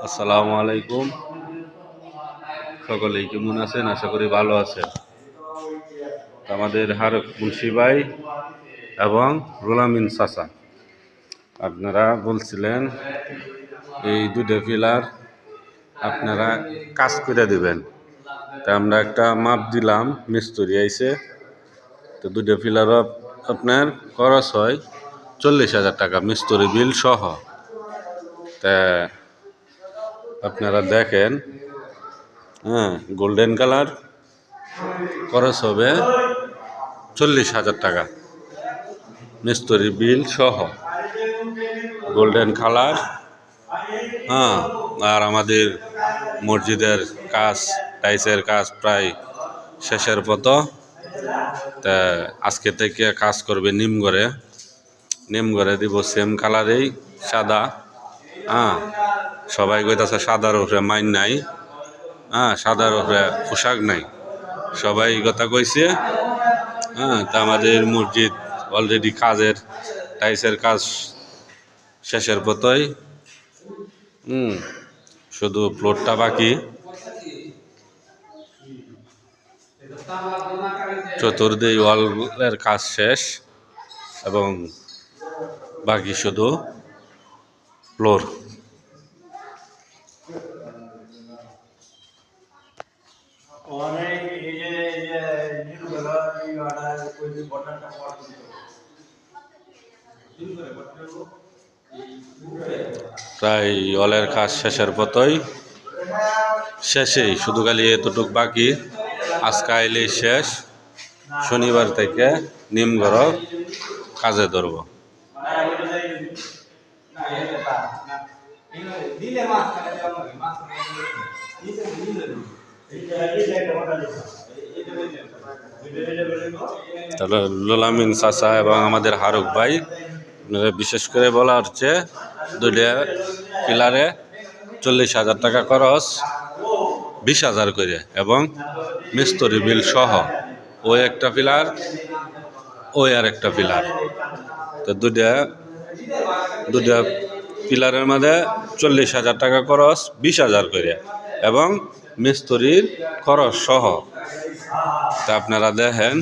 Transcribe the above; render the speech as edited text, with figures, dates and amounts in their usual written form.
আসসালামু আলাইকুম। সকলেই কেমন আছেন? আশা করি ভালো আছেন। আমাদের হারুক মুন্সি ভাই এবং রুলামিন চাচা আপনারা বলছিলেন এই দুটো পিলার আপনারা কাজ করে দিবেন। তা আমরা একটা মাপ দিলাম, মিস্ত্রি আইছে। তো দুটো পিলারও আপনার খরচ হয় 40,000 টাকা মিস্ত্রি বিল সহ। তা আপনারা দেখেন, গোল্ডেন কালার খরচ হবে 40,000 টাকা মিস্ত্রি বিল সহ, গোল্ডেন কালার। আর আমাদের মসজিদের কাজ, টাইসের কাজ প্রায় শেষের পথ। তা আজকে থেকে কাজ করবে নিমগড়ে দিব সেম কালারেই সাদা। সবাই কইতাছে সাদার উপরে মাইন নাই, সাদার উপরে পোশাক নাই, সবাই কথা কইছে। তা আমাদের মসজিদ অলরেডি কাজের টাইসের কাজ শেষের পথই, শুধু ফ্লোরটা বাকি। চতুর্দিক ওয়ালের কাজ শেষ এবং বাকি শুধু ফ্লোর। প্রায় ওয়ালের কাজ শেষের পথই, শেষেই শুধু খালি এতটুক বাকি। আজকে আইলেই শেষ, শনিবার থেকে নিমগড় কাজে ধরব। তাহলে রুলামিন চাচা এবং আমাদের হারুক ভাই বিশেষ করে বলা হচ্ছে দুইটা পিলারে 40,000 টাকা খরচ, 20,000 করে, এবং মিস্ত্রি বিল সহ। ওই একটা পিলার, ওই আর একটা পিলার। তো দুটা পিলারের মধ্যে 40,000 টাকা খরচ, 20,000 করে, এবং মিস্ত্রির খরচ সহ। তা আপনারা দেখেন